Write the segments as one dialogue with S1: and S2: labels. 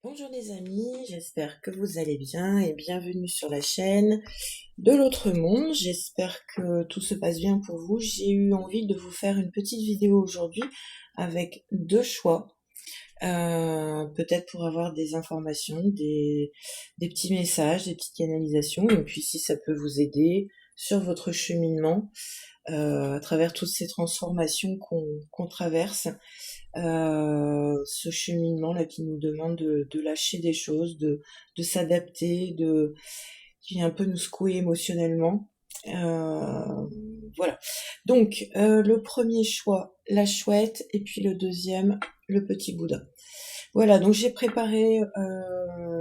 S1: Bonjour les amis, j'espère que vous allez bien et bienvenue sur la chaîne de l'autre monde. J'espère que tout se passe bien pour vous. J'ai eu envie de vous faire une petite vidéo aujourd'hui avec deux choix. Peut-être pour avoir des informations, des petits messages, des petites canalisations, et puis si ça peut vous aider sur votre cheminement à travers toutes ces transformations qu'on traverse. Ce cheminement-là qui nous demande de lâcher des choses, de s'adapter, qui vient un peu nous secouer émotionnellement. Voilà. Donc, le premier choix, la chouette, et puis le deuxième, le petit Bouddha. Voilà, donc j'ai préparé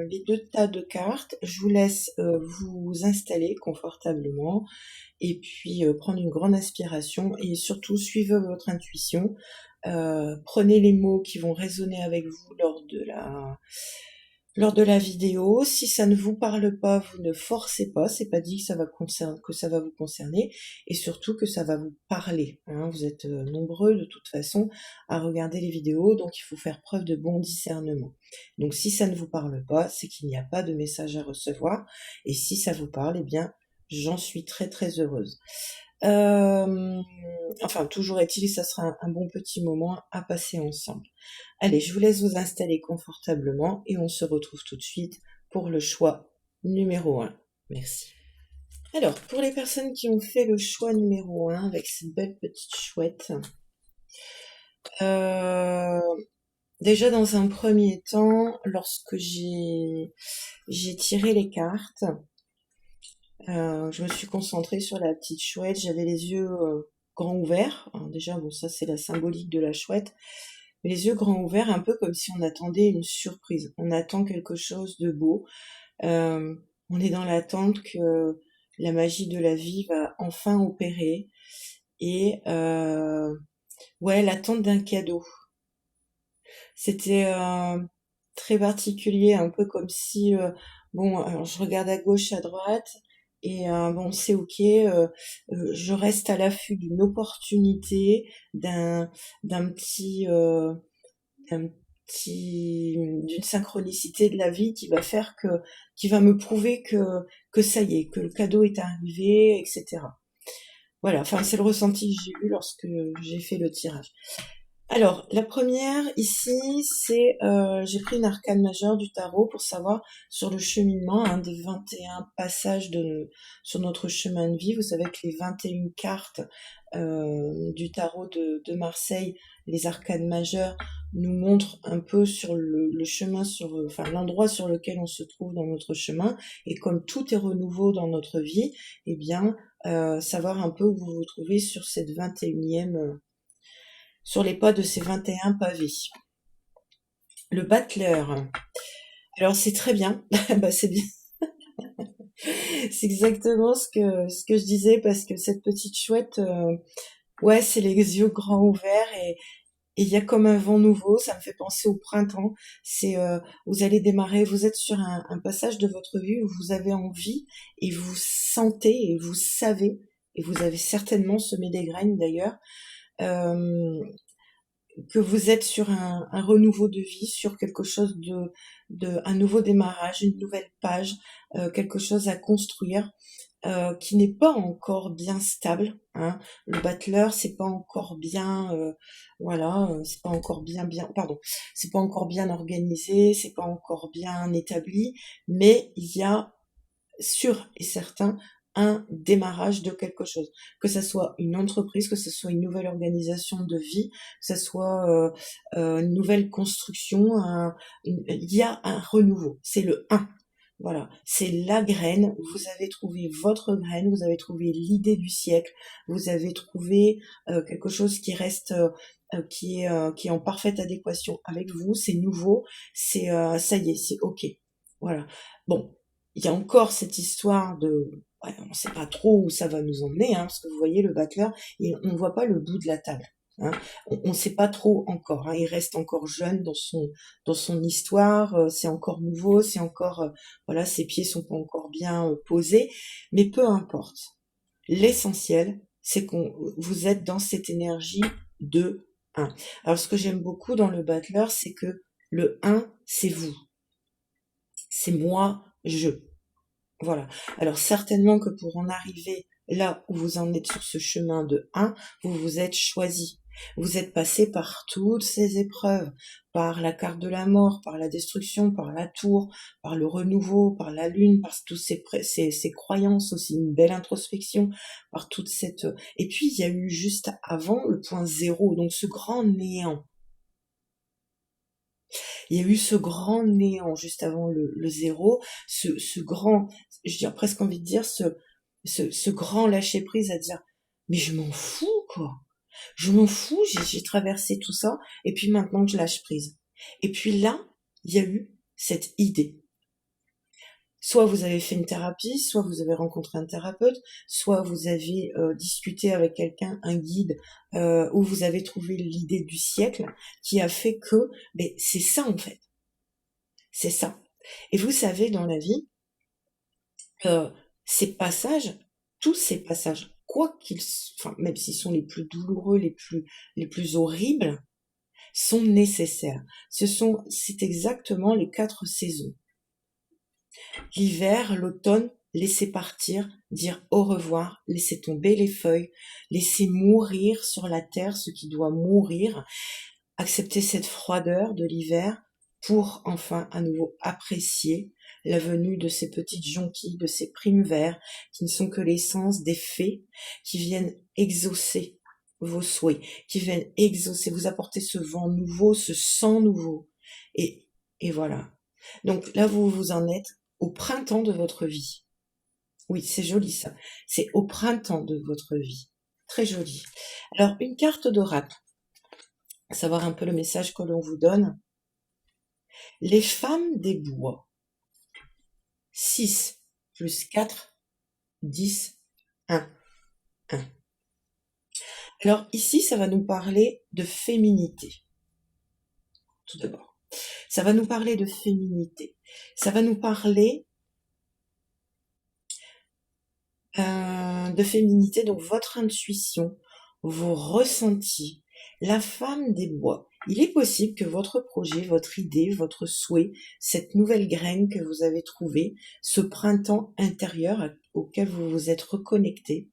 S1: les deux tas de cartes. Je vous laisse vous installer confortablement et puis prendre une grande inspiration et surtout suivez votre intuition. Prenez les mots qui vont résonner avec vous lors de la vidéo. Si ça ne vous parle pas, vous ne forcez pas. C'est pas dit que que ça va vous concerner et surtout que ça va vous parler. Hein. Vous êtes nombreux de toute façon à regarder les vidéos, donc il faut faire preuve de bon discernement. Donc si ça ne vous parle pas, c'est qu'il n'y a pas de message à recevoir. Et si ça vous parle, eh bien, j'en suis très très heureuse. Enfin, toujours est-il, ça sera un bon petit moment à passer ensemble. Allez, je vous laisse vous installer confortablement et on se retrouve tout de suite pour le choix numéro 1. Merci. Alors, pour les personnes qui ont fait le choix numéro 1 avec cette belle petite chouette, déjà dans un premier temps, lorsque j'ai tiré les cartes, je me suis concentrée sur la petite chouette, j'avais les yeux grands ouverts. Alors déjà, bon, ça c'est la symbolique de la chouette. Mais les yeux grands ouverts, un peu comme si on attendait une surprise. On attend quelque chose de beau. Euh, on est dans l'attente que la magie de la vie va enfin opérer. Et ouais, l'attente d'un cadeau. C'était très particulier, un peu comme si, bon, alors je regarde à gauche, à droite, et bon, c'est ok, je reste à l'affût d'une opportunité, d'un petit, d'un d'une synchronicité de la vie qui va faire qui va me prouver que ça y est, que le cadeau est arrivé, etc. Voilà, enfin, c'est le ressenti que j'ai eu lorsque j'ai fait le tirage. Alors, la première ici, c'est j'ai pris une arcane majeure du tarot pour savoir sur le cheminement, un des 21 passages sur notre chemin de vie. Vous savez que les 21 cartes du tarot de Marseille, les arcanes majeures, nous montrent un peu sur le chemin, enfin l'endroit sur lequel on se trouve dans notre chemin. Et comme tout est renouveau dans notre vie, eh bien, savoir un peu où vous vous trouvez sur cette 21e sur les pas de ces 21 pavés. Le battleur. Alors c'est très bien, bah c'est bien, c'est exactement ce que je disais parce que cette petite chouette, ouais, c'est les yeux grands ouverts et il y a comme un vent nouveau, ça me fait penser au printemps. C'est vous allez démarrer, vous êtes sur un passage de votre vie où vous avez envie et vous sentez et vous savez et vous avez certainement semé des graines d'ailleurs. Euh, que vous êtes sur un renouveau de vie, sur quelque chose un nouveau démarrage, une nouvelle page, quelque chose à construire, qui n'est pas encore bien stable. Hein. Le battleur, c'est pas encore bien, voilà, c'est pas encore pardon, c'est pas encore bien organisé, c'est pas encore bien établi, mais il y a sûr et certain un démarrage de quelque chose, que ça soit une entreprise, que ce soit une nouvelle organisation de vie, que ça soit une nouvelle construction, il y a un renouveau, c'est le 1. Voilà, c'est la graine, vous avez trouvé votre graine, vous avez trouvé l'idée du siècle, vous avez trouvé quelque chose qui reste, qui est en parfaite adéquation avec vous, c'est nouveau, c'est ça y est, c'est ok. Voilà. Bon, il y a encore cette histoire ouais, on ne sait pas trop où ça va nous emmener, hein, parce que vous voyez le battleur, on ne voit pas le bout de la table. Hein. On ne sait pas trop encore. Hein, il reste encore jeune dans son histoire. C'est encore nouveau. C'est encore voilà, ses pieds sont pas encore bien posés. Mais peu importe. L'essentiel, c'est qu'on vous êtes dans cette énergie de 1. Alors ce que j'aime beaucoup dans le battleur, c'est que le 1, c'est vous. c'est moi, je. Voilà. Alors certainement que pour en arriver là où vous en êtes sur ce chemin de 1, vous vous êtes choisi. Vous êtes passé par toutes ces épreuves, par la carte de la mort, par la destruction, par la tour, par le renouveau, par la lune, par tous ces croyances aussi, une belle introspection, par toute cette... Et puis il y a eu juste avant le point zéro, donc ce grand néant. Il y a eu ce grand néant juste avant le zéro, ce grand, je dirais presque envie de dire, ce grand lâcher prise à dire, mais je m'en fous, quoi. Je m'en fous, j'ai traversé tout ça, et puis maintenant que je lâche prise. Et puis là, il y a eu cette idée. Soit vous avez fait une thérapie, soit vous avez rencontré un thérapeute, soit vous avez discuté avec quelqu'un, un guide, ou vous avez trouvé l'idée du siècle qui a fait que, mais c'est ça en fait, c'est ça. Et vous savez, dans la vie, ces passages, tous ces passages, quoi qu'ils, enfin, même s'ils sont les plus douloureux, les plus horribles, sont nécessaires. C'est exactement les 4 saisons. L'hiver, l'automne, laisser partir, dire au revoir, laisser tomber les feuilles, laisser mourir sur la terre ce qui doit mourir, accepter cette froideur de l'hiver pour enfin à nouveau apprécier la venue de ces petites jonquilles, de ces primes verts qui ne sont que l'essence des fées qui viennent exaucer vos souhaits, qui viennent exaucer, vous apporter ce vent nouveau, ce sang nouveau. Et, et voilà. Donc là, vous en êtes au printemps de votre vie. Oui, c'est joli ça. C'est au printemps de votre vie. Très joli. Alors, une carte d'oracle. Savoir un peu le message que l'on vous donne. Les femmes des bois. 6 plus 4, 10, 1, 1. Alors ici, ça va nous parler de féminité. Tout d'abord. Ça va nous parler de féminité. Ça va nous parler de féminité, donc votre intuition, vos ressentis. La femme des bois. Il est possible que votre projet, votre idée, votre souhait, cette nouvelle graine que vous avez trouvée, ce printemps intérieur auquel vous vous êtes reconnecté,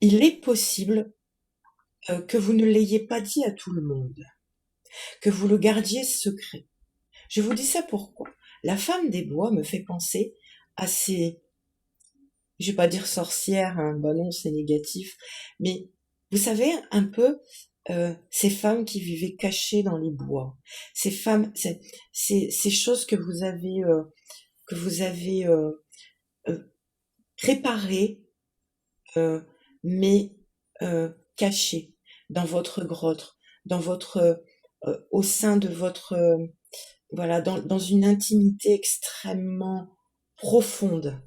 S1: il est possible que vous ne l'ayez pas dit à tout le monde, que vous le gardiez secret. Je vous dis ça pourquoi? La femme des bois me fait penser à ces, je vais pas dire sorcières, hein, bah non, c'est négatif, mais vous savez un peu ces femmes qui vivaient cachées dans les bois, ces femmes, ces choses que vous avez préparées, mais cachées dans votre grotte, dans votre, au sein de votre, voilà, dans une intimité extrêmement profonde.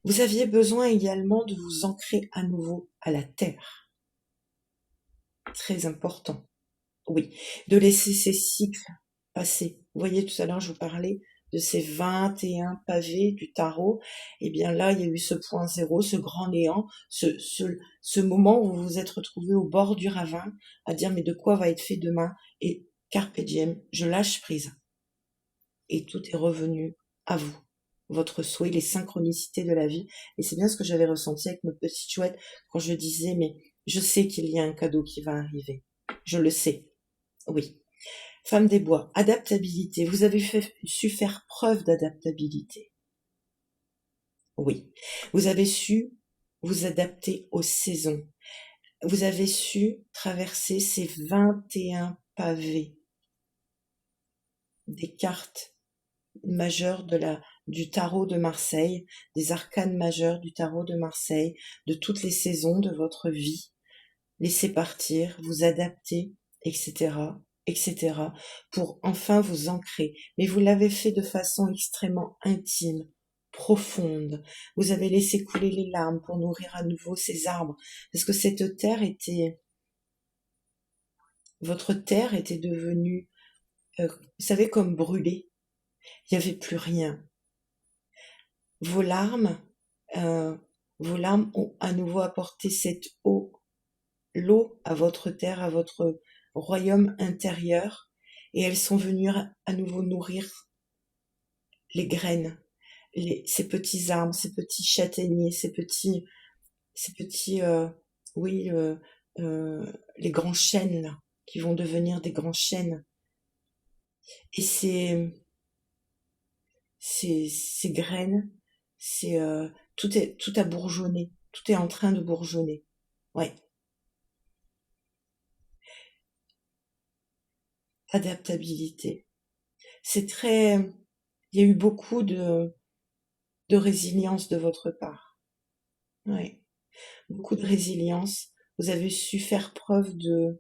S1: Vous aviez besoin également de vous ancrer à nouveau à la terre. Très important. Oui. De laisser ces cycles passer. Vous voyez, tout à l'heure, je vous parlais de ces 21 pavés du tarot. Eh bien là, il y a eu ce point zéro, ce grand néant, ce moment où vous vous êtes retrouvé au bord du ravin à dire mais de quoi va être fait demain? Et carpe diem, je lâche prise. Et tout est revenu à vous. Votre souhait, les synchronicités de la vie. Et c'est bien ce que j'avais ressenti avec notre petite chouette quand je disais, mais je sais qu'il y a un cadeau qui va arriver. Je le sais. Oui. Femme des bois, adaptabilité. Vous avez su faire preuve d'adaptabilité. Oui. Vous avez su vous adapter aux saisons. Vous avez su traverser ces 21 pavés des cartes majeures du tarot de Marseille, des arcanes majeures du tarot de Marseille, de toutes les saisons de votre vie. Laissez partir, vous adapter, etc., etc., pour enfin vous ancrer. Mais vous l'avez fait de façon extrêmement intime, profonde. Vous avez laissé couler les larmes pour nourrir à nouveau ces arbres, parce que cette terre votre terre était devenue, vous savez, comme brûlée. Il n'y avait plus rien. Vos larmes, vos larmes ont à nouveau apporté cette eau, l'eau à votre terre, à votre royaume intérieur, et elles sont venues à nouveau nourrir les graines, ces petits arbres, ces petits châtaigniers, ces petits, oui, les grands chênes là, qui vont devenir des grands chênes. Et ces graines, tout a bourgeonné, tout est en train de bourgeonner. Ouais, adaptabilité. C'est très, il y a eu beaucoup de résilience de votre part. Ouais, beaucoup de résilience. Vous avez su faire preuve de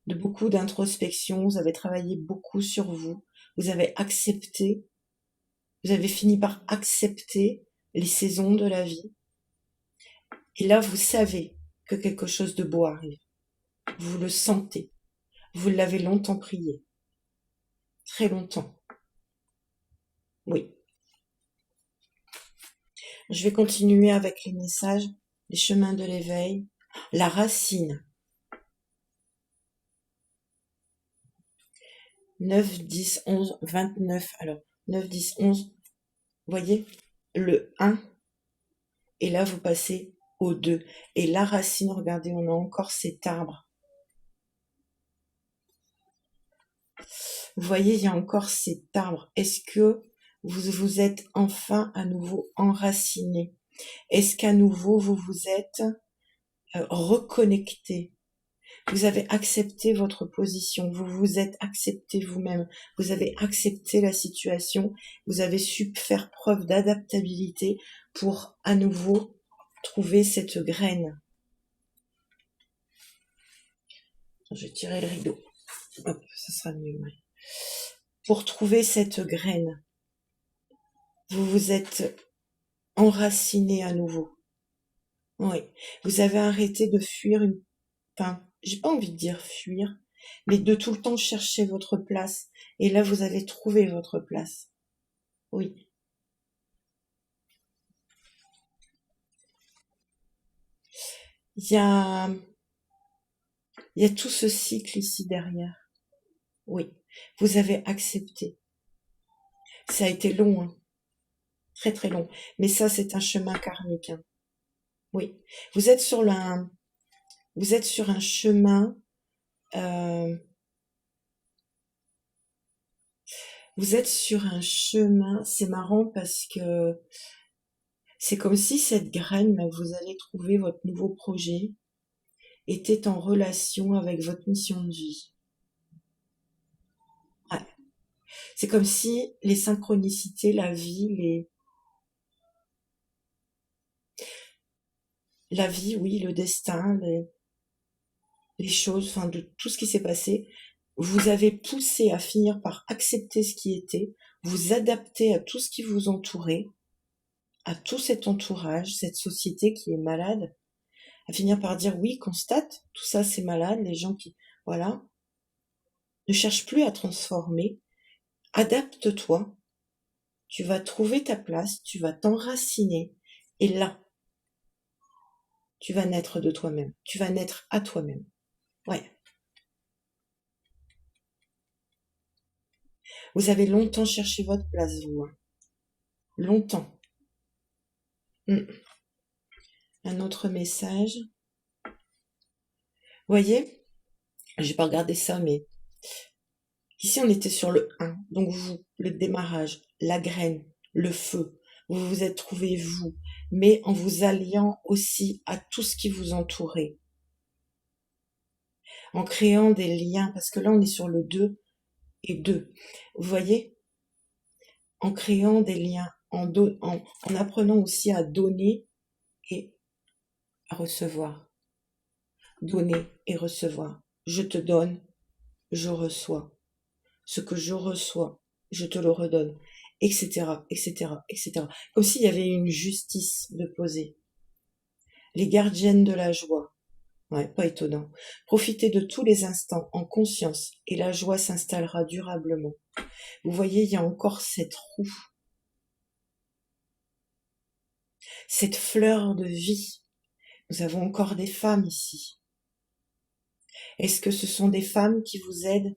S1: beaucoup d'introspection. Vous avez travaillé beaucoup sur vous. Vous avez accepté. Vous avez fini par accepter les saisons de la vie. Et là, vous savez que quelque chose de beau arrive. Vous le sentez. Vous l'avez longtemps prié. Très longtemps. Oui. Je vais continuer avec les messages, les chemins de l'éveil, la racine. 9, 10, 11, 29. Alors, 9, 10, 11. Vous voyez, le 1. Et là, vous passez au 2. Et la racine, regardez, on a encore cet arbre. Vous voyez, il y a encore cet arbre. Est-ce que vous vous êtes enfin à nouveau enraciné? Est-ce qu'à nouveau, vous vous êtes reconnecté? Vous avez accepté votre position, vous vous êtes accepté vous-même, vous avez accepté la situation, vous avez su faire preuve d'adaptabilité pour à nouveau trouver cette graine. Je vais tirer le rideau. Hop, ça sera mieux. Ouais. Pour trouver cette graine, vous vous êtes enraciné à nouveau. Oui, vous avez arrêté de fuir enfin, j'ai pas envie de dire fuir, mais de tout le temps chercher votre place. Et là, vous avez trouvé votre place. Oui. Il y a, il y a tout ce cycle ici derrière. Oui. Vous avez accepté. Ça a été long, hein. Très très long. Mais ça, c'est un chemin karmique, hein. Oui. Vous êtes sur un chemin, euh, vous êtes sur un chemin, c'est marrant parce que c'est comme si cette graine, là, vous allez trouver votre nouveau projet, était en relation avec votre mission de vie. Ouais. C'est comme si les synchronicités, la vie, oui, le destin, les choses, enfin de tout ce qui s'est passé, vous avez poussé à finir par accepter ce qui était, vous adapter à tout ce qui vous entourait, à tout cet entourage, cette société qui est malade, à finir par dire oui, constate, tout ça c'est malade, les gens qui, voilà, ne cherchent plus à transformer, adapte-toi, tu vas trouver ta place, tu vas t'enraciner, et là, tu vas naître de toi-même, tu vas naître à toi-même. Ouais. Vous avez longtemps cherché votre place, vous, hein. Longtemps. Un autre message. Vous voyez, j'ai pas regardé ça, mais ici on était sur le 1. Donc vous, le démarrage, la graine, le feu. Vous vous êtes trouvé vous, mais en vous alliant aussi à tout ce qui vous entourait. En créant des liens, parce que là on est sur le 2 et 2. Vous voyez, en créant des liens, en apprenant aussi à donner et à recevoir. Donner et recevoir. Je te donne, je reçois. Ce que je reçois, je te le redonne, etc., etc., etc. Comme s'il y avait une justice de poser. Les gardiennes de la joie. Ouais, pas étonnant. Profitez de tous les instants en conscience et la joie s'installera durablement. Vous voyez, il y a encore cette roue, cette fleur de vie. Nous avons encore des femmes ici. Est-ce que ce sont des femmes qui vous aident?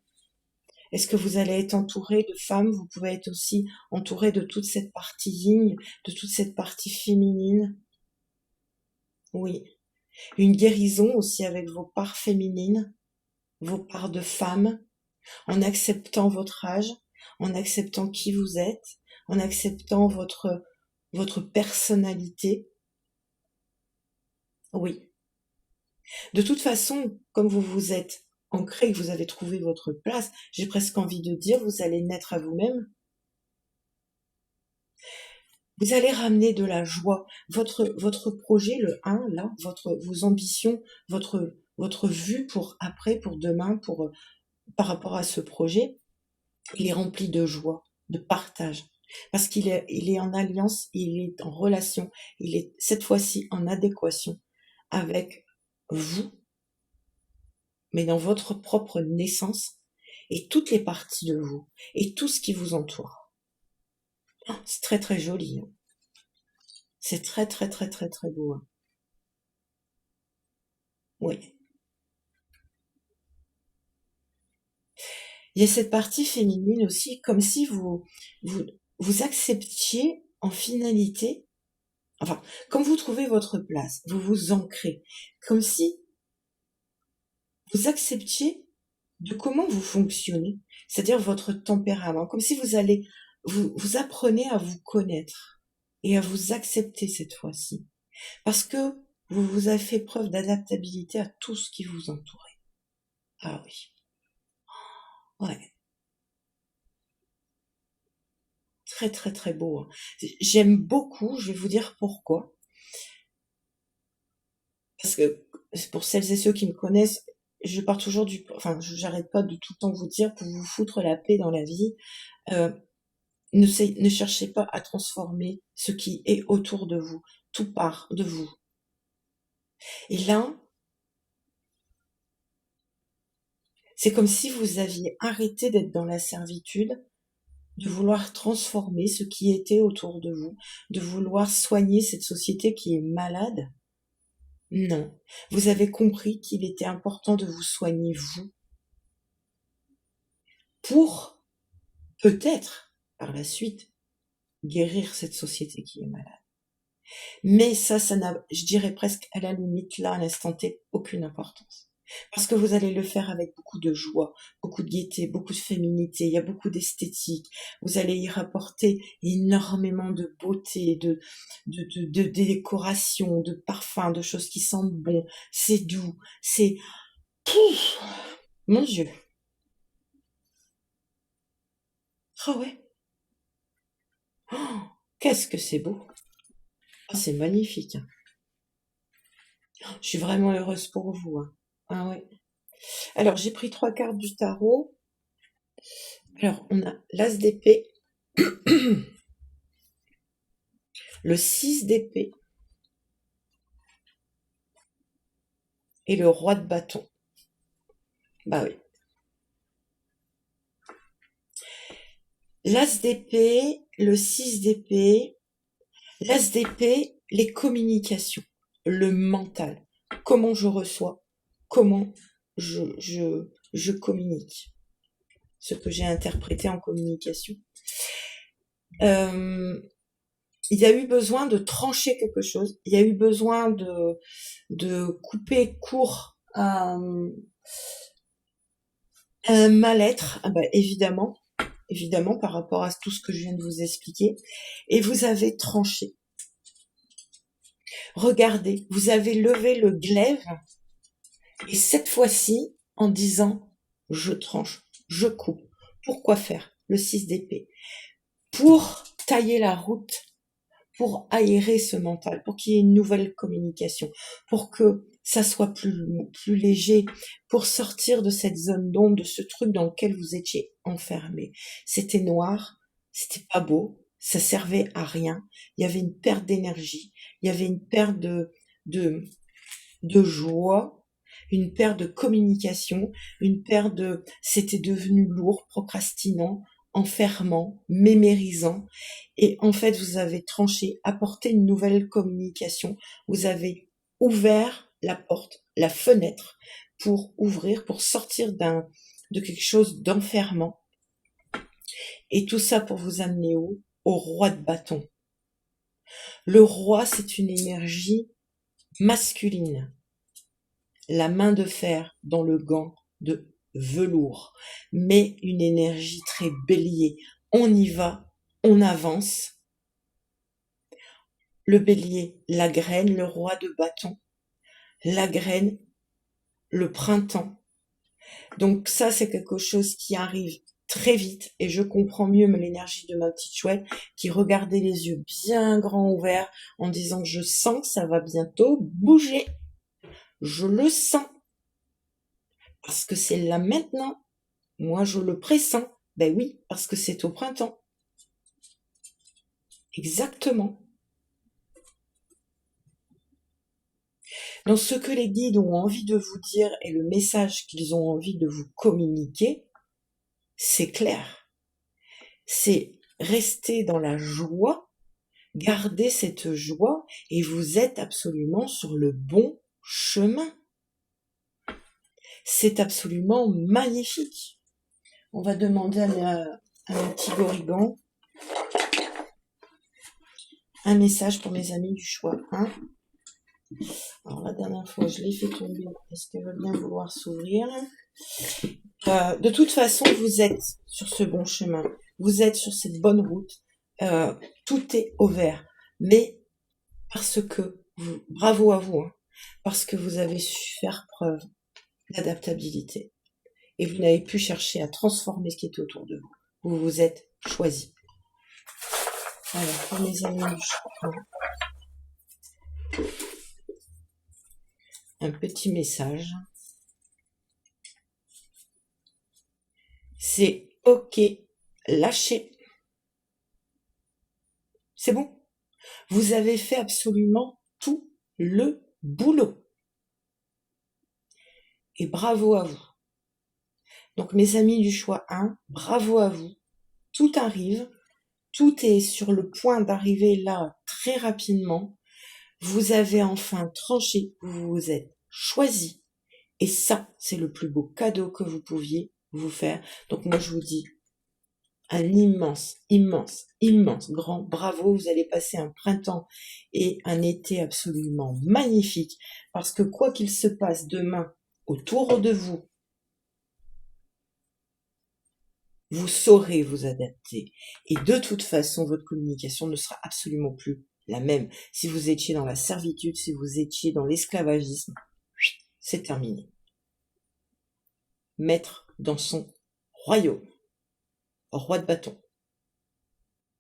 S1: Est-ce que vous allez être entouré de femmes? Vous pouvez être aussi entouré de toute cette partie yin, de toute cette partie féminine. Oui. Une guérison aussi avec vos parts féminines, vos parts de femmes, en acceptant votre âge, en acceptant qui vous êtes, en acceptant votre personnalité. Oui. De toute façon, comme vous vous êtes ancré, que vous avez trouvé votre place, j'ai presque envie de dire, vous allez naître à vous-même. Vous allez ramener de la joie. Votre projet, le 1, là, vos ambitions, votre vue pour après, pour demain, par rapport à ce projet, il est rempli de joie, de partage. Parce il est en alliance, il est en relation, il est cette fois-ci en adéquation avec vous, mais dans votre propre naissance et toutes les parties de vous et tout ce qui vous entoure. C'est très très joli. Hein. C'est très très très très très beau. Hein. Oui. Il y a cette partie féminine aussi, comme si vous, vous acceptiez en finalité, enfin, comme vous trouvez votre place, vous vous ancrez, comme si vous acceptiez de comment vous fonctionnez, c'est-à-dire votre tempérament, comme si vous apprenez à vous connaître et à vous accepter cette fois-ci, parce que vous avez fait preuve d'adaptabilité à tout ce qui vous entourait. Ah oui, ouais, très très très beau. Hein. J'aime beaucoup, je vais vous dire pourquoi, parce que pour celles et ceux qui me connaissent, je pars toujours j'arrête pas de tout le temps vous dire pour vous foutre la paix dans la vie. Euh, ne cherchez pas à transformer ce qui est autour de vous. Tout part de vous. Et là, c'est comme si vous aviez arrêté d'être dans la servitude, de vouloir transformer ce qui était autour de vous, de vouloir soigner cette société qui est malade. Non. Vous avez compris qu'il était important de vous soigner vous pour peut-être, par la suite, guérir cette société qui est malade. Mais ça n'a, je dirais presque à la limite, là, à l'instant T, aucune importance. Parce que vous allez le faire avec beaucoup de joie, beaucoup de gaieté, beaucoup de féminité, il y a beaucoup d'esthétique. Vous allez y rapporter énormément de beauté, de décoration, de parfums, de choses qui sentent bon. C'est doux, c'est... Pouf, mon Dieu. Ah ouais. Oh, qu'est-ce que c'est beau. Ah, c'est magnifique. Je suis vraiment heureuse pour vous. Hein. Ah ouais. Alors, j'ai pris 3 cartes du tarot. Alors, on a l'As d'épée, le 6 d'épée et le roi de bâton. Bah oui. L'As d'épée, le 6 d'épée, l'As d'épée, les communications, le mental, comment je reçois, comment je communique, ce que j'ai interprété en communication. Il y a eu besoin de trancher quelque chose, il y a eu besoin de couper court à un mal-être, ah bah, évidemment, par rapport à tout ce que je viens de vous expliquer, et vous avez tranché. Regardez, vous avez levé le glaive, et cette fois-ci, en disant, je tranche, je coupe. Pourquoi faire le 6 d'épée? Pour tailler la route, pour aérer ce mental, pour qu'il y ait une nouvelle communication, pour que ça soit plus léger, pour sortir de cette zone d'ombre, de ce truc dans lequel vous étiez enfermé. C'était noir, c'était pas beau, ça servait à rien. Il y avait une perte d'énergie, il y avait une perte de joie, une perte de communication, c'était devenu lourd, procrastinant, enfermant, mémérisant. Et en fait, vous avez tranché, apporté une nouvelle communication. Vous avez ouvert la porte, la fenêtre, pour ouvrir, pour sortir de quelque chose d'enfermant. Et tout ça pour vous amener où? Au roi de bâton. Le roi, c'est une énergie masculine. La main de fer dans le gant de velours, mais une énergie très bélier. On y va, on avance. Le bélier, la graine, le roi de bâton. La graine, le printemps. Donc ça, c'est quelque chose qui arrive très vite et je comprends mieux l'énergie de ma petite chouette qui regardait les yeux bien grands ouverts en disant je sens que ça va bientôt bouger. Je le sens. Parce que c'est là maintenant. Moi, je le pressens. Ben oui, parce que c'est au printemps. Exactement. Donc ce que les guides ont envie de vous dire et le message qu'ils ont envie de vous communiquer, c'est clair. C'est rester dans la joie, garder cette joie et vous êtes absolument sur le bon chemin. C'est absolument magnifique. On va demander à un petit Gorigan un message pour mes amis du choix 1. Alors la dernière fois, je l'ai fait tomber. Est-ce qu'elle va bien vouloir s'ouvrir? De toute façon, vous êtes sur ce bon chemin. Vous êtes sur cette bonne route. Tout est au vert. Mais parce que, bravo à vous, hein, parce que vous avez su faire preuve d'adaptabilité. Et vous n'avez pu chercher à transformer ce qui était autour de vous. Vous vous êtes choisi. Alors, pour mes amis du choix, un petit message. C'est OK, lâchez. C'est bon. Vous avez fait absolument tout le boulot. Et bravo à vous. Donc mes amis du choix 1, bravo à vous. Tout arrive. Tout est sur le point d'arriver là très rapidement. Vous avez enfin tranché, vous vous êtes choisi. Et ça, c'est le plus beau cadeau que vous pouviez vous faire. Donc moi, je vous dis un immense, immense, immense, grand bravo. Vous allez passer un printemps et un été absolument magnifique. Parce que quoi qu'il se passe demain autour de vous, vous saurez vous adapter. Et de toute façon, votre communication ne sera absolument plus la même. Si vous étiez dans la servitude, si vous étiez dans l'esclavagisme, c'est terminé. Maître dans son royaume. Roi de bâton.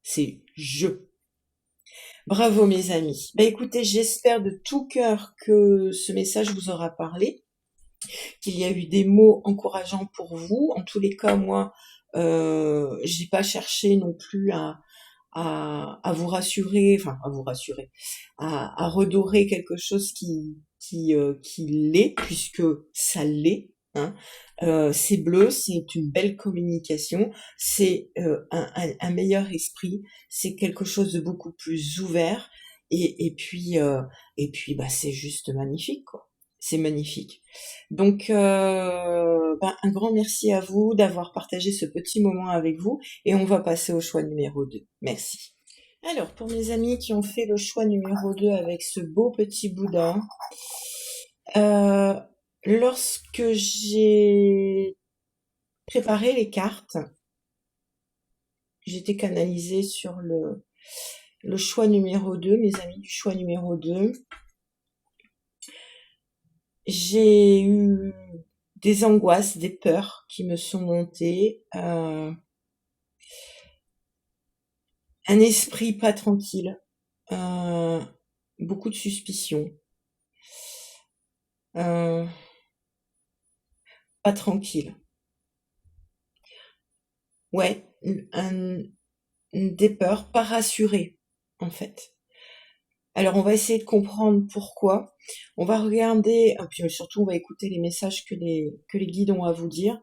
S1: C'est je. Bravo mes amis. Écoutez, j'espère de tout cœur que ce message vous aura parlé, qu'il y a eu des mots encourageants pour vous. En tous les cas, moi, j'ai pas cherché non plus à vous rassurer, enfin à vous rassurer, à redorer quelque chose qui l'est, puisque ça l'est. Hein. C'est bleu, c'est une belle communication, c'est un meilleur esprit, c'est quelque chose de beaucoup plus ouvert, et puis c'est juste magnifique, quoi. C'est magnifique. Donc, un grand merci à vous d'avoir partagé ce petit moment avec vous, et on va passer au choix numéro 2. Merci. Alors, pour mes amis qui ont fait le choix numéro 2 avec ce beau petit Bouddha, lorsque j'ai préparé les cartes, j'étais canalisée sur le choix numéro 2, mes amis du choix numéro 2. J'ai eu des angoisses, des peurs qui me sont montées, un esprit pas tranquille, beaucoup de suspicions, pas tranquille. Ouais, des peurs, pas rassurées, en fait. Alors, on va essayer de comprendre pourquoi. On va regarder, et puis surtout, on va écouter les messages que les guides ont à vous dire.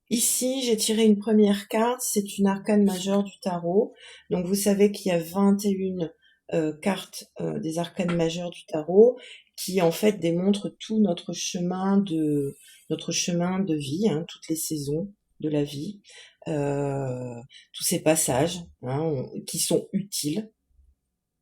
S1: Ici, j'ai tiré une première carte, c'est une arcane majeure du tarot. Donc, vous savez qu'il y a 21 cartes des arcanes majeures du tarot qui en fait démontrent tout notre chemin de vie, hein, toutes les saisons de la vie, tous ces passages, hein, qui sont utiles,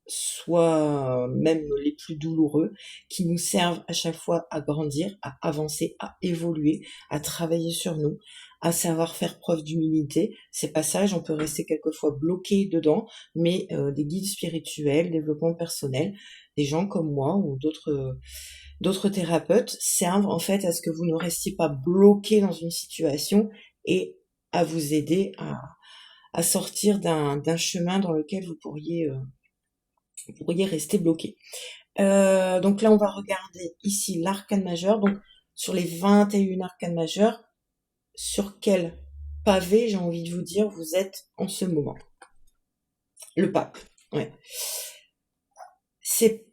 S1: soit même les plus douloureux, qui nous servent à chaque fois à grandir, à avancer, à évoluer, à travailler sur nous, à savoir faire preuve d'humilité. Ces passages, on peut rester quelquefois bloqué dedans, mais des guides spirituels, développement personnel, des gens comme moi ou d'autres thérapeutes servent en fait à ce que vous ne restiez pas bloqué dans une situation et à vous aider à sortir d'un chemin dans lequel vous pourriez rester bloqué. Donc là, on va regarder ici l'arcane majeur. Donc sur les 21 arcanes majeures, sur quel pavé, j'ai envie de vous dire, vous êtes en ce moment? Le pape, ouais. C'est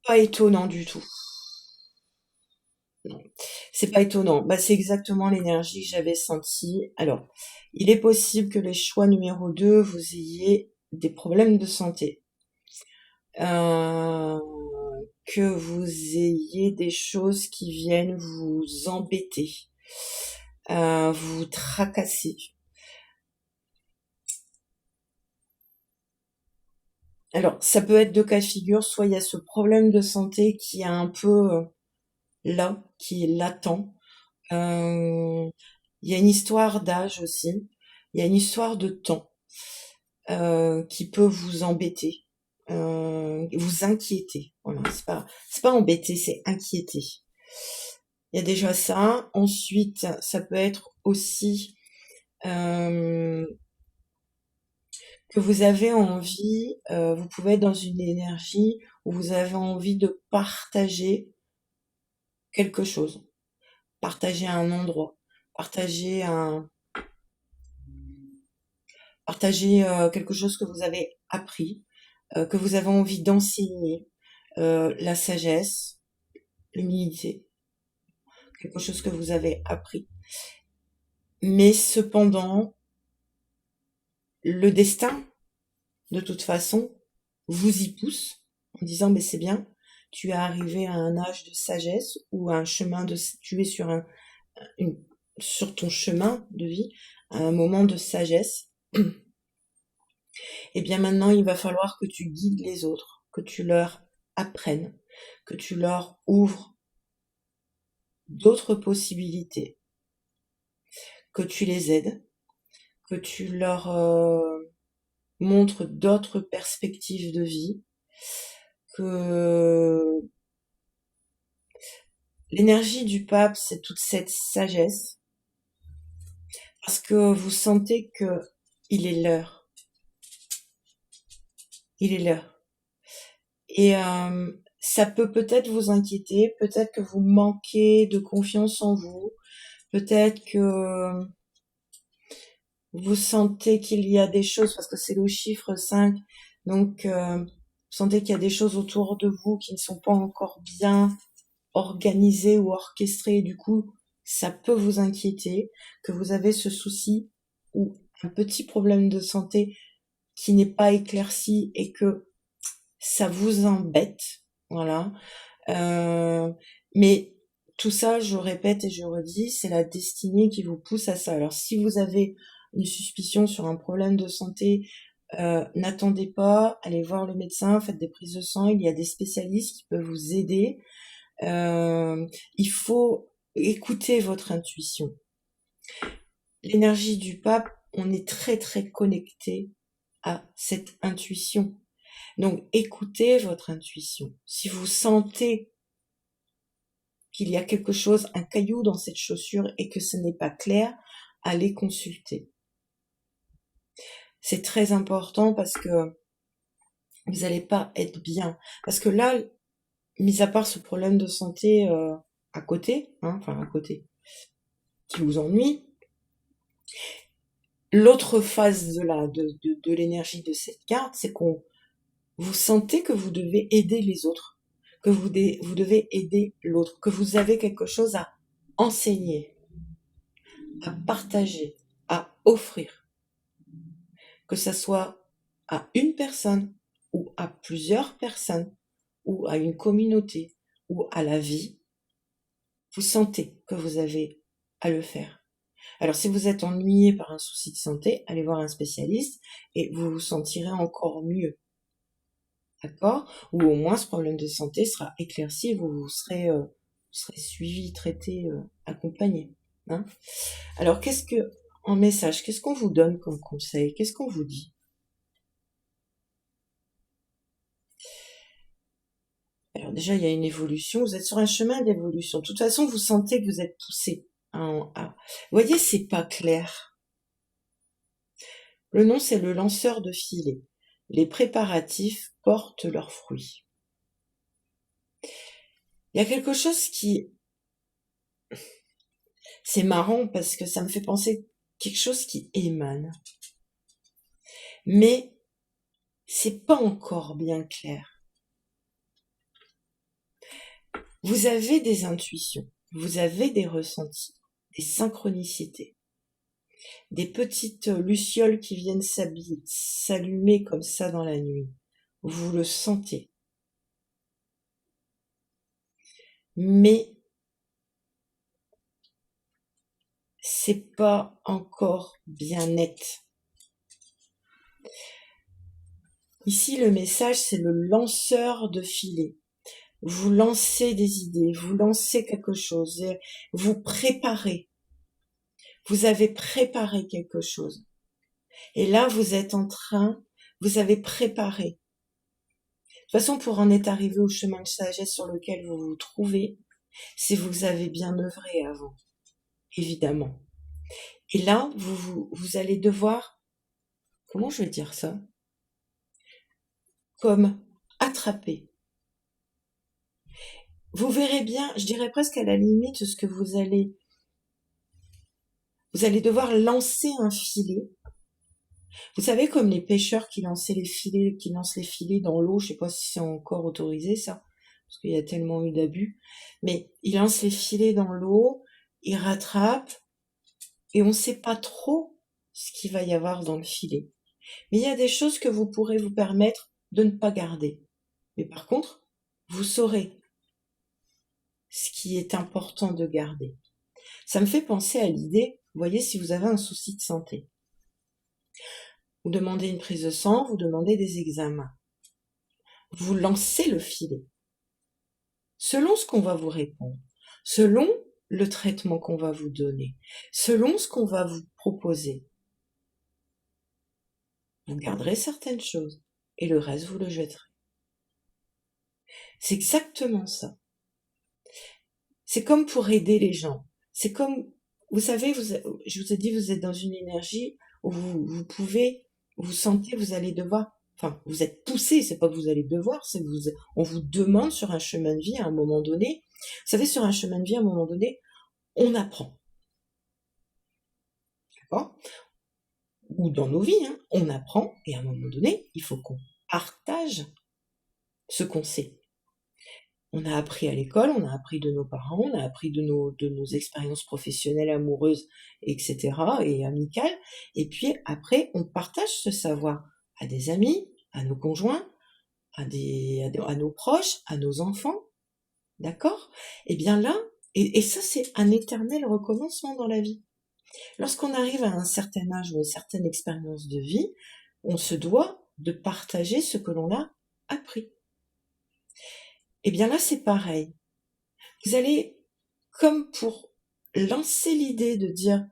S1: pas étonnant du tout. Non, c'est pas étonnant. Bah, c'est exactement l'énergie que j'avais sentie. Alors, il est possible que les choix numéro 2, vous ayez des problèmes de santé. Que vous ayez des choses qui viennent vous embêter, vous tracasser. Alors, ça peut être deux cas de figure, soit il y a ce problème de santé qui est un peu là, qui est latent. Il y a une histoire d'âge aussi, il y a une histoire de temps qui peut vous embêter, vous inquiéter. Voilà, c'est pas embêter, c'est inquiéter. Il y a déjà ça. Ensuite, ça peut être aussi que vous avez envie, vous pouvez être dans une énergie où vous avez envie de partager quelque chose, partager un endroit, partager quelque chose que vous avez appris, que vous avez envie d'enseigner, la sagesse, l'humilité, quelque chose que vous avez appris. Mais cependant, le destin, de toute façon, vous y pousse en disant mais c'est bien, tu es arrivé à un âge de sagesse ou à un chemin tu es sur ton chemin de vie, à un moment de sagesse. Et bien maintenant, il va falloir que tu guides les autres, que tu leur apprennes, que tu leur ouvres d'autres possibilités, que tu les aides, que tu leur montres d'autres perspectives de vie, que l'énergie du pape, c'est toute cette sagesse, parce que vous sentez que il est l'heure. Il est l'heure. Et ça peut peut-être vous inquiéter, peut-être que vous manquez de confiance en vous, peut-être que vous sentez qu'il y a des choses, parce que c'est le chiffre 5, donc vous sentez qu'il y a des choses autour de vous qui ne sont pas encore bien organisées ou orchestrées, du coup, ça peut vous inquiéter, que vous avez ce souci ou un petit problème de santé qui n'est pas éclairci et que ça vous embête, voilà. Mais tout ça, je répète et je redis, c'est la destinée qui vous pousse à ça. Alors si vous avez une suspicion sur un problème de santé, n'attendez pas, allez voir le médecin, faites des prises de sang, il y a des spécialistes qui peuvent vous aider. Il faut écouter votre intuition. L'énergie du pape, on est très très connecté à cette intuition. Donc écoutez votre intuition. Si vous sentez qu'il y a quelque chose, un caillou dans cette chaussure et que ce n'est pas clair, allez consulter. C'est très important parce que vous n'allez pas être bien. Parce que là, mis à part ce problème de santé à côté, qui vous ennuie, l'autre phase de l'énergie de cette carte, c'est qu'on vous sentez que vous devez aider les autres, que vous devez aider l'autre, que vous avez quelque chose à enseigner, à partager, à offrir, que ça soit à une personne ou à plusieurs personnes, ou à une communauté, ou à la vie, vous sentez que vous avez à le faire. Alors si vous êtes ennuyé par un souci de santé, allez voir un spécialiste et vous vous sentirez encore mieux. D'accord? Ou au moins ce problème de santé sera éclairci, vous serez suivi, traité, accompagné. Hein. Alors en message, qu'est-ce qu'on vous donne comme conseil? Qu'est-ce qu'on vous dit? Alors déjà, il y a une évolution, vous êtes sur un chemin d'évolution. De toute façon, vous sentez que vous êtes poussé à. Vous voyez, c'est pas clair. Le nom, c'est le lanceur de filet. Les préparatifs portent leurs fruits. Il y a quelque chose qui... C'est marrant parce que ça me fait penser quelque chose qui émane. Mais c'est pas encore bien clair. Vous avez des intuitions, vous avez des ressentis, des synchronicités, des petites lucioles qui viennent s'allumer comme ça dans la nuit. Vous le sentez. Mais c'est pas encore bien net. Ici, le message, c'est le lanceur de filet. Vous lancez des idées, vous lancez quelque chose, vous préparez. Vous avez préparé quelque chose. Et là, vous êtes en train, vous avez préparé. De toute façon, pour en être arrivé au chemin de sagesse sur lequel vous vous trouvez, c'est vous avez bien œuvré avant, évidemment. Et là, vous allez devoir, comment je vais dire ça? Comme attraper. Vous verrez bien, je dirais presque à la limite, ce que vous allez devoir lancer un filet. Vous savez, comme les pêcheurs qui lancent les filets dans l'eau, je sais pas si c'est encore autorisé, ça, parce qu'il y a tellement eu d'abus, mais ils lancent les filets dans l'eau, ils rattrapent, et on sait pas trop ce qu'il va y avoir dans le filet. Mais il y a des choses que vous pourrez vous permettre de ne pas garder. Mais par contre, vous saurez ce qui est important de garder. Ça me fait penser à l'idée, vous voyez, si vous avez un souci de santé, vous demandez une prise de sang, vous demandez des examens, vous lancez le filet. Selon ce qu'on va vous répondre, selon le traitement qu'on va vous donner, selon ce qu'on va vous proposer, vous garderez certaines choses et le reste, vous le jetterez. C'est exactement ça. C'est comme pour aider les gens. C'est comme, vous savez, je vous ai dit, vous êtes dans une énergie où vous pouvez, vous sentez, vous allez devoir, enfin, vous êtes poussé, c'est pas que vous allez devoir, on vous demande sur un chemin de vie à un moment donné. Vous savez, sur un chemin de vie, à un moment donné, on apprend. D'accord? Ou dans nos vies, hein, on apprend, et à un moment donné, il faut qu'on partage ce qu'on sait. On a appris à l'école, on a appris de nos parents, on a appris de nos expériences professionnelles, amoureuses, etc., et amicales. Et puis après, on partage ce savoir à des amis, à nos conjoints, à nos proches, à nos enfants. D'accord? Et bien là, et ça, c'est un éternel recommencement dans la vie. Lorsqu'on arrive à un certain âge ou une certaine expérience de vie, on se doit de partager ce que l'on a appris. Et bien là, c'est pareil. Vous allez, comme pour lancer l'idée de dire,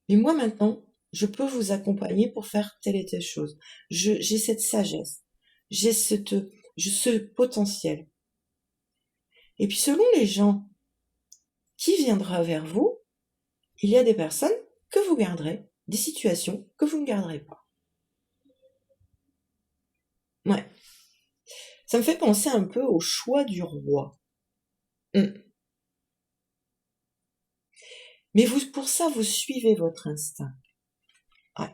S1: mais moi maintenant, je peux vous accompagner pour faire telle et telle chose. J'ai cette sagesse, j'ai ce potentiel. Et puis selon les gens qui viendra vers vous, il y a des personnes que vous garderez, des situations que vous ne garderez pas. Ouais. Ça me fait penser un peu au choix du roi. Mais pour ça, vous suivez votre instinct. Ouais.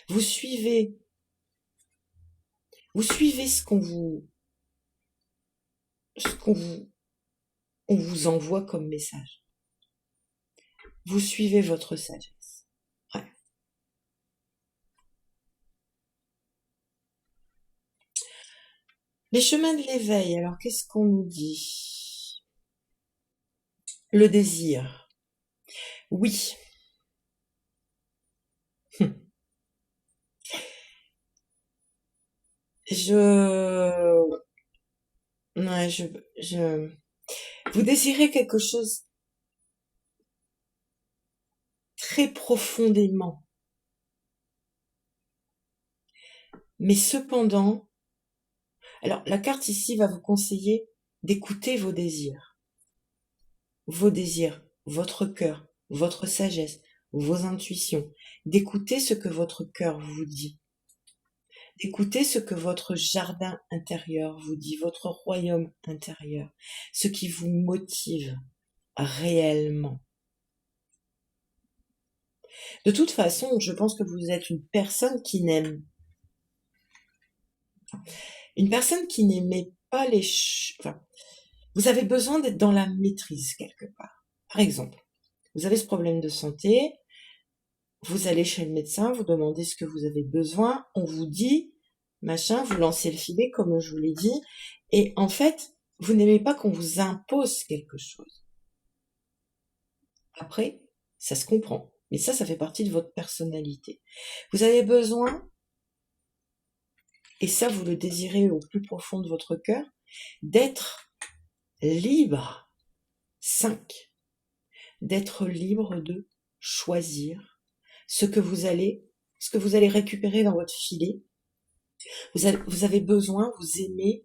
S1: Vous suivez on vous envoie comme message. Vous suivez votre sagesse. Ouais. Les chemins de l'éveil, alors qu'est-ce qu'on nous dit? Le désir. Oui. Je... Ouais, Vous désirez quelque chose très profondément. Mais cependant, alors la carte ici va vous conseiller d'écouter vos désirs. Vos désirs, votre cœur, votre sagesse, vos intuitions. D'écouter ce que votre cœur vous dit. D'écouter ce que votre jardin intérieur vous dit, votre royaume intérieur. Ce qui vous motive réellement. De toute façon, je pense que vous êtes une personne qui n'aime n'aimait pas enfin, vous avez besoin d'être dans la maîtrise quelque part. Par exemple, vous avez ce problème de santé, vous allez chez le médecin, vous demandez ce que vous avez besoin, on vous dit, machin, vous lancez le filet comme je vous l'ai dit, et en fait, vous n'aimez pas qu'on vous impose quelque chose. Après, ça se comprend, mais ça fait partie de votre personnalité. Vous avez besoin, et ça vous le désirez au plus profond de votre cœur, d'être libre. 5. D'être libre de choisir ce que vous allez récupérer dans votre filet. Vous avez besoin, vous aimez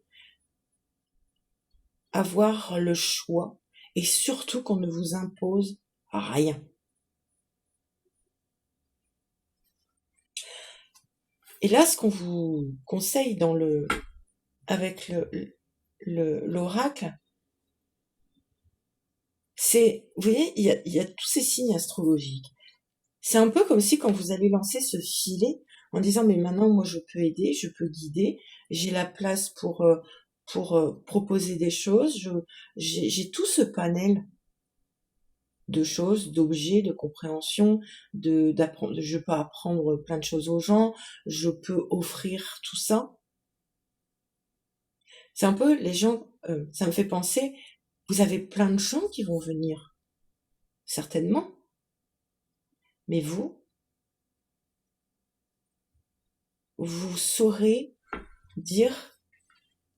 S1: avoir le choix et surtout qu'on ne vous impose rien. Et là, ce qu'on vous conseille avec l'oracle, c'est, vous voyez, il y a tous ces signes astrologiques. C'est un peu comme si quand vous avez lancé ce filet en disant mais maintenant moi je peux aider, je peux guider, j'ai la place pour proposer des choses, j'ai tout ce panel de choses, d'objets, de compréhension, d'apprendre, je peux apprendre plein de choses aux gens, je peux offrir tout ça. C'est un peu les gens, ça me fait penser, vous avez plein de gens qui vont venir, certainement, mais vous saurez dire,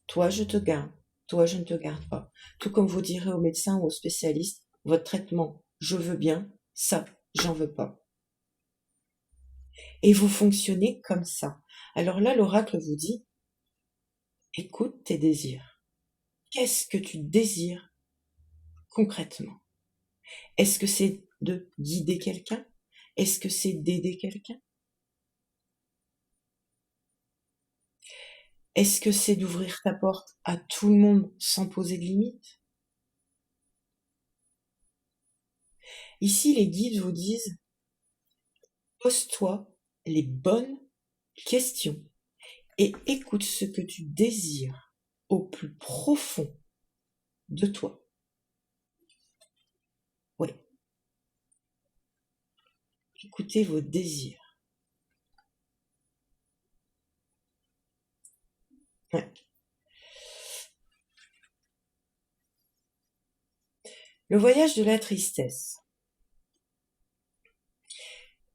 S1: toi je te garde, toi je ne te garde pas. Tout comme vous direz au médecin ou au spécialiste, votre traitement, je veux bien, ça, j'en veux pas. Et vous fonctionnez comme ça. Alors là, l'oracle vous dit, écoute tes désirs. Qu'est-ce que tu désires concrètement? Est-ce que c'est de guider quelqu'un? Est-ce que c'est d'aider quelqu'un? Est-ce que c'est d'ouvrir ta porte à tout le monde sans poser de limite? Ici, les guides vous disent, pose-toi les bonnes questions et écoute ce que tu désires au plus profond de toi. Oui. Écoutez vos désirs. Ouais. Le voyage de la tristesse.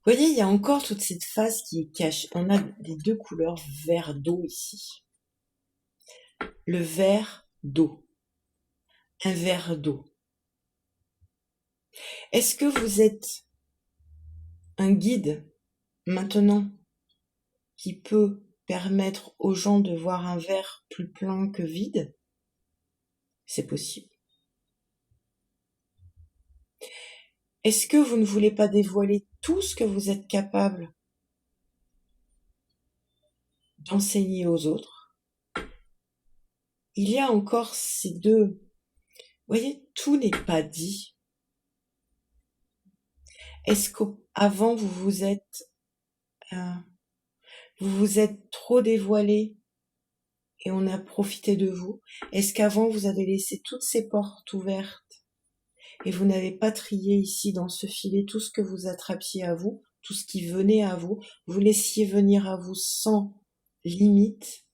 S1: Vous voyez, il y a encore toute cette phase qui est cachée. On a les deux couleurs vert d'eau ici. Le vert d'eau. Un verre d'eau. Est-ce que vous êtes un guide maintenant qui peut permettre aux gens de voir un verre plus plein que vide? C'est possible. Est-ce que vous ne voulez pas dévoiler tout ce que vous êtes capable d'enseigner aux autres? Il y a encore ces deux. Vous voyez, tout n'est pas dit. Est-ce qu'avant vous vous êtes trop dévoilé et on a profité de vous? Est-ce qu'avant vous avez laissé toutes ces portes ouvertes et vous n'avez pas trié ici dans ce filet tout ce que vous attrapiez à vous, tout ce qui venait à vous, vous laissiez venir à vous sans limite?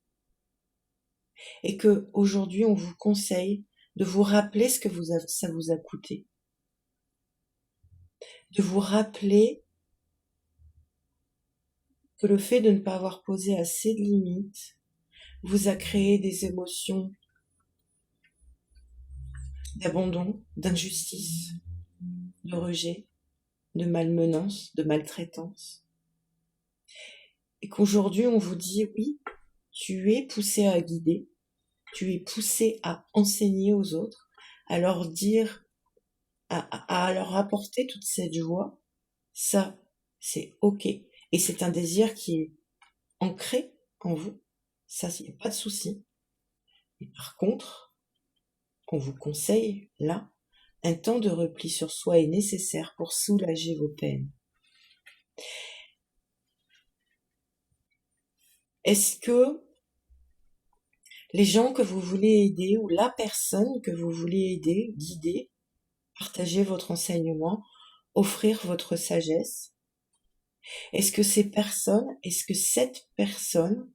S1: et que aujourd'hui on vous conseille de vous rappeler ce que ça vous a coûté, de vous rappeler que le fait de ne pas avoir posé assez de limites vous a créé des émotions d'abandon, d'injustice, de rejet, de malmenance, de maltraitance. Et qu'aujourd'hui on vous dit oui, tu es poussé à guider, tu es poussé à enseigner aux autres, à leur dire, à leur apporter toute cette joie. Ça, c'est ok. Et c'est un désir qui est ancré en vous. Ça, il n'y a pas de souci. Et par contre, on vous conseille, là, un temps de repli sur soi est nécessaire pour soulager vos peines. Est-ce que les gens que vous voulez aider ou la personne que vous voulez aider, guider, partager votre enseignement, offrir votre sagesse, est-ce que cette personne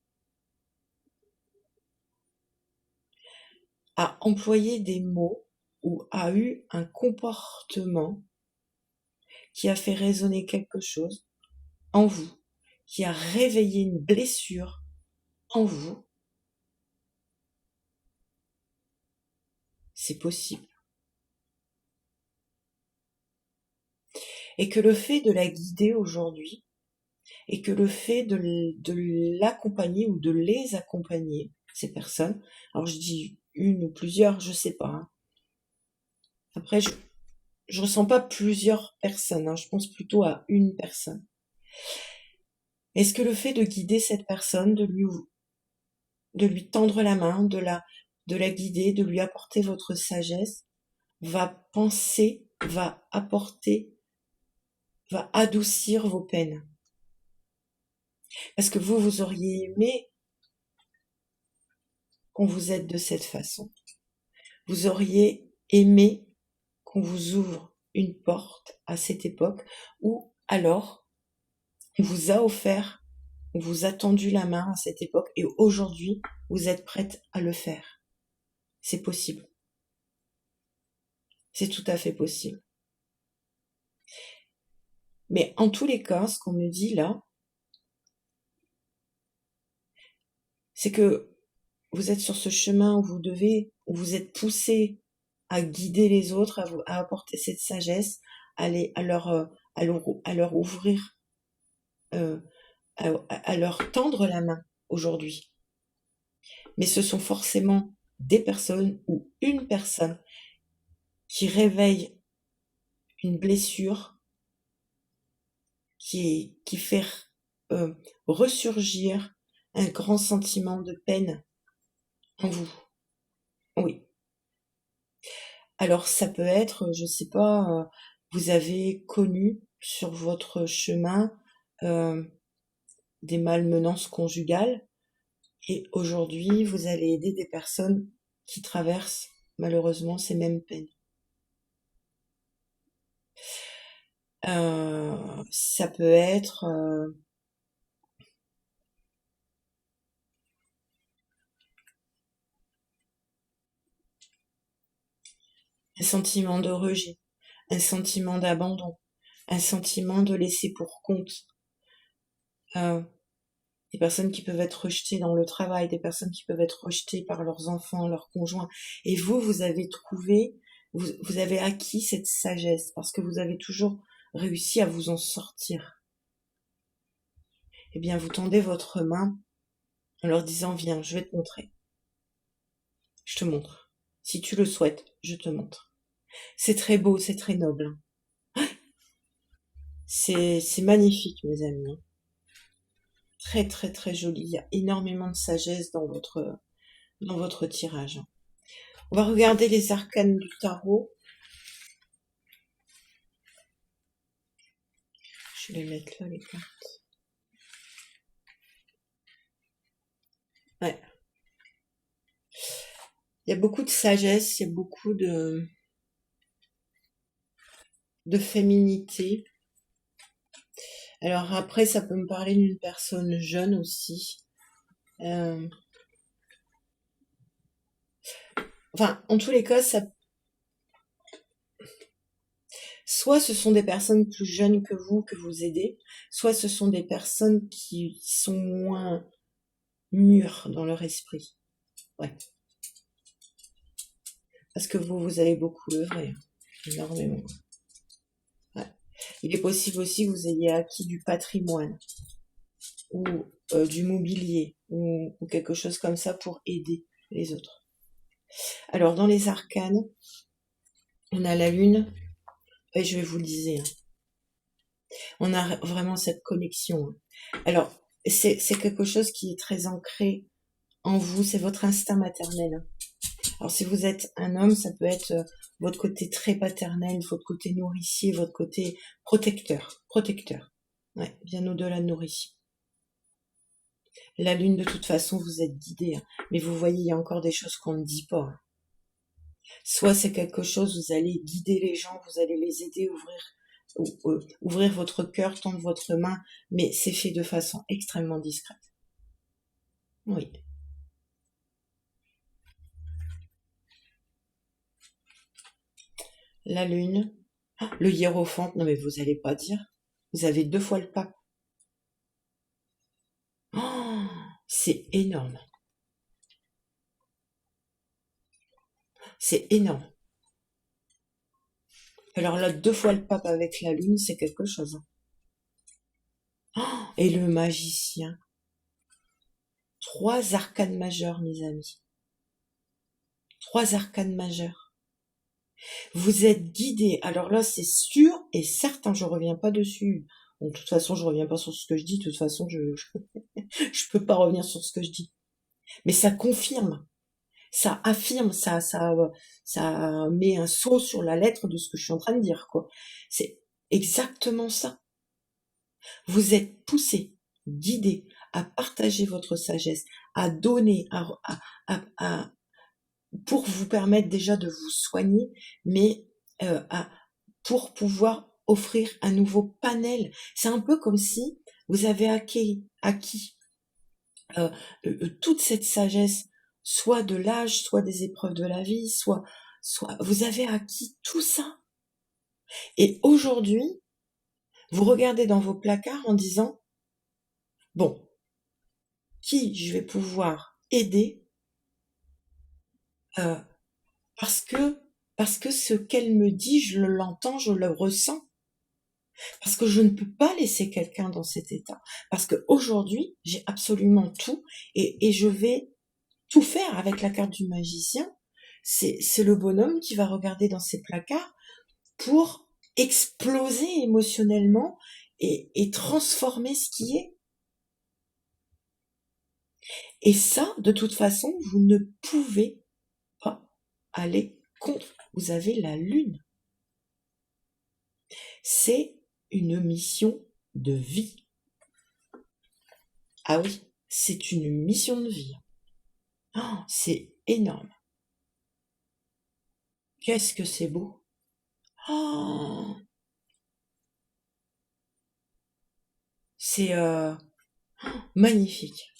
S1: a employé des mots ou a eu un comportement qui a fait résonner quelque chose en vous, qui a réveillé une blessure en vous? C'est possible. Et que le fait de la guider aujourd'hui, et que le fait de l'accompagner ou de les accompagner, ces personnes, alors je dis une ou plusieurs, je sais pas, hein. Après, je ressens pas plusieurs personnes, hein, je pense plutôt à une personne. Est-ce que le fait de guider cette personne, de lui tendre la main, de la guider, de lui apporter votre sagesse, va apporter, va adoucir vos peines? Parce que vous auriez aimé qu'on vous aide de cette façon. Vous auriez aimé qu'on vous ouvre une porte à cette époque, ou alors on vous a offert, on vous a tendu la main à cette époque et aujourd'hui vous êtes prête à le faire. C'est possible. C'est tout à fait possible. Mais en tous les cas, ce qu'on me dit là, c'est que vous êtes sur ce chemin où vous êtes poussé à guider les autres, à apporter cette sagesse, à leur ouvrir, euh, à leur tendre la main aujourd'hui. Mais ce sont forcément des personnes ou une personne qui réveille une blessure, qui fait ressurgir un grand sentiment de peine en vous. Oui. Alors ça peut être, je sais pas, vous avez connu sur votre chemin euh, des malmenances conjugales et aujourd'hui vous allez aider des personnes qui traversent malheureusement ces mêmes peines. Ça peut être un sentiment de rejet, un sentiment d'abandon, un sentiment de laisser pour compte. Des personnes qui peuvent être rejetées dans le travail, des personnes qui peuvent être rejetées par leurs enfants, leurs conjoints. Et vous avez trouvé, vous avez acquis cette sagesse parce que vous avez toujours réussi à vous en sortir. Eh bien, vous tendez votre main en leur disant, viens, je vais te montrer. Je te montre. Si tu le souhaites, je te montre. C'est très beau, c'est très noble. C'est magnifique, mes amis. Très, très, très joli. Il y a énormément de sagesse dans votre tirage. On va regarder les arcanes du tarot. Je vais les mettre là, les cartes. Ouais. Il y a beaucoup de sagesse, il y a beaucoup de féminité. Alors après, ça peut me parler d'une personne jeune aussi. enfin, en tous les cas, ça, soit ce sont des personnes plus jeunes que vous aidez, soit ce sont des personnes qui sont moins mûres dans leur esprit. Ouais. Parce que vous avez beaucoup œuvré, énormément. Ouais. Il est possible aussi que vous ayez acquis du patrimoine ou du mobilier ou quelque chose comme ça pour aider les autres. Alors, dans les arcanes, on a la lune, et je vais vous le dire, on a vraiment cette connexion. Alors, c'est quelque chose qui est très ancré en vous, c'est votre instinct maternel. Alors, si vous êtes un homme, ça peut être votre côté très paternel, votre côté nourricier, votre côté protecteur. Protecteur. Ouais, bien au-delà de nourricier. La lune, de toute façon, vous êtes guidé. Hein. Mais vous voyez, il y a encore des choses qu'on ne dit pas. Hein. Soit c'est quelque chose, vous allez guider les gens, vous allez les aider à ouvrir votre cœur, tendre votre main, mais c'est fait de façon extrêmement discrète. Oui. La lune, le hiérophante, non mais vous allez pas dire, vous avez 2 fois le pape. Oh, c'est énorme, c'est énorme. Alors là, 2 fois le pape avec la lune, c'est quelque chose. Oh, et le magicien, 3 arcanes majeures, mes amis. 3 arcanes majeures. Vous êtes guidé. Alors là, c'est sûr et certain, je reviens pas dessus. Bon, de toute façon, je reviens pas sur ce que je dis. De toute façon, je peux pas revenir sur ce que je dis. Mais ça confirme, ça affirme, ça met un sceau sur la lettre de ce que je suis en train de dire, quoi. C'est exactement ça. Vous êtes poussé, guidé à partager votre sagesse, à donner, pour vous permettre déjà de vous soigner, mais à pour pouvoir offrir un nouveau panel. C'est un peu comme si vous avez acquis toute cette sagesse, soit de l'âge, soit des épreuves de la vie, soit vous avez acquis tout ça. Et aujourd'hui, vous regardez dans vos placards en disant, bon, qui je vais pouvoir aider euh, parce que parce que ce qu'elle me dit, je l'entends, je le ressens. Parce que je ne peux pas laisser quelqu'un dans cet état. Parce que aujourd'hui, j'ai absolument tout et je vais tout faire avec la carte du magicien. C'est le bonhomme qui va regarder dans ses placards pour exploser émotionnellement et transformer ce qui est. Et ça, de toute façon, vous ne pouvez pas aller contre. Vous avez la lune. C'est une mission de vie. Ah oui, c'est une mission de vie. Oh, c'est énorme. Qu'est-ce que c'est beau. Oh, c'est magnifique.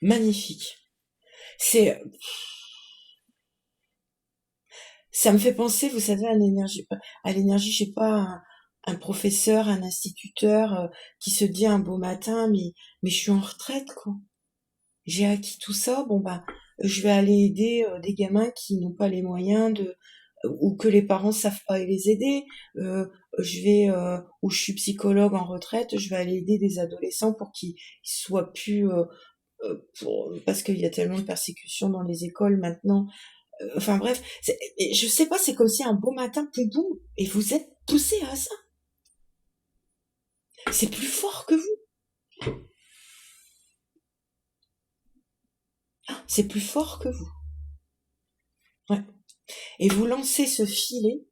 S1: Magnifique. C'est, ça me fait penser, vous savez, à l'énergie, je sais pas, un professeur, un instituteur qui se dit un beau matin, mais je suis en retraite, quoi. J'ai acquis tout ça, bon bah, je vais aller aider des gamins qui n'ont pas les moyens de, ou que les parents savent pas les aider. Ou je suis psychologue en retraite, je vais aller aider des adolescents pour qu'ils soient plus, parce qu'il y a tellement de persécutions dans les écoles maintenant. Enfin bref, je sais pas, c'est comme si un beau matin, poum poum, et vous êtes poussé à ça. C'est plus fort que vous. C'est plus fort que vous. Ouais. Et vous lancez ce filet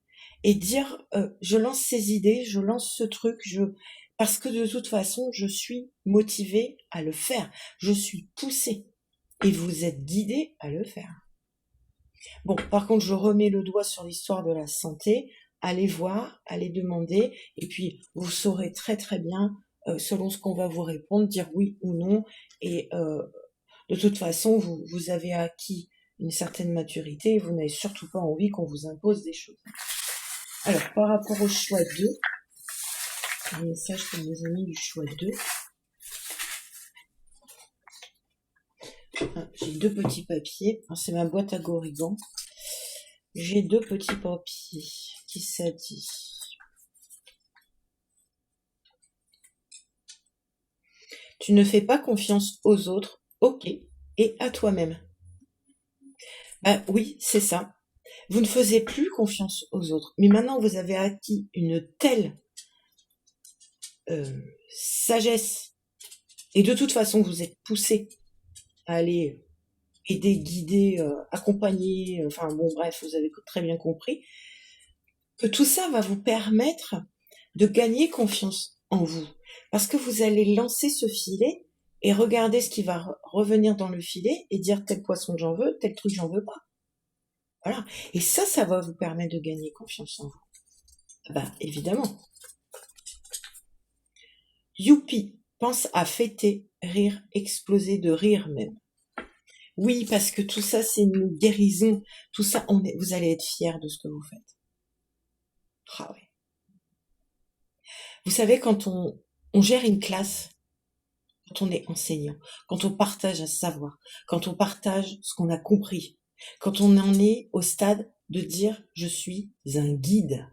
S1: et dire, je lance ces idées, je lance ce truc, parce que de toute façon, je suis motivé à le faire. Je suis poussé. Et vous êtes guidé à le faire. Bon, par contre, je remets le doigt sur l'histoire de la santé. Allez voir, allez demander, et puis vous saurez très très bien, selon ce qu'on va vous répondre, dire oui ou non. Et De toute façon, vous avez acquis une certaine maturité et vous n'avez surtout pas envie qu'on vous impose des choses. Alors, par rapport au choix 2, un message pour mes amis du choix 2. J'ai 2 petits papiers. C'est ma boîte à Gorigan. J'ai 2 petits papiers. Qui ça dit? Tu ne fais pas confiance aux autres, ok, et à toi-même. Bah oui, c'est ça. Vous ne faisiez plus confiance aux autres, mais maintenant vous avez acquis une telle sagesse, et de toute façon vous êtes poussé à aller aider, guider, accompagner, enfin bon bref, vous avez très bien compris, que tout ça va vous permettre de gagner confiance en vous. Parce que vous allez lancer ce filet et regarder ce qui va revenir dans le filet et dire tel poisson j'en veux, tel truc j'en veux pas. Voilà. Et ça va vous permettre de gagner confiance en vous. Bah, évidemment. Youpi, pense à fêter, rire, exploser de rire même. Oui, parce que tout ça, c'est une guérison. Tout ça, vous allez être fiers de ce que vous faites. Ah ouais. Vous savez, quand on gère une classe, quand on est enseignant, quand on partage un savoir, quand on partage ce qu'on a compris, quand on en est au stade de dire je suis un guide.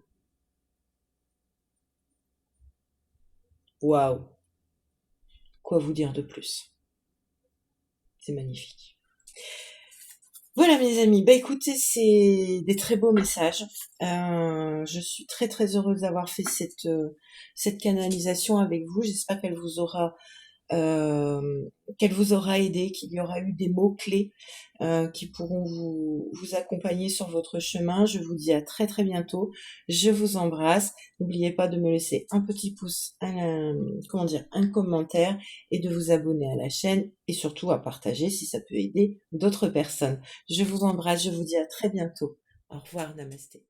S1: Waouh! Quoi vous dire de plus? C'est magnifique. Voilà mes amis, bah écoutez, c'est des très beaux messages. Je suis très très heureuse d'avoir fait cette canalisation avec vous. J'espère qu'elle vous aura aidé, qu'il y aura eu des mots-clés qui pourront vous accompagner sur votre chemin. Je vous dis à très très bientôt. Je vous embrasse. N'oubliez pas de me laisser un petit pouce, un commentaire et de vous abonner à la chaîne et surtout à partager si ça peut aider d'autres personnes. Je vous embrasse, je vous dis à très bientôt. Au revoir, namasté.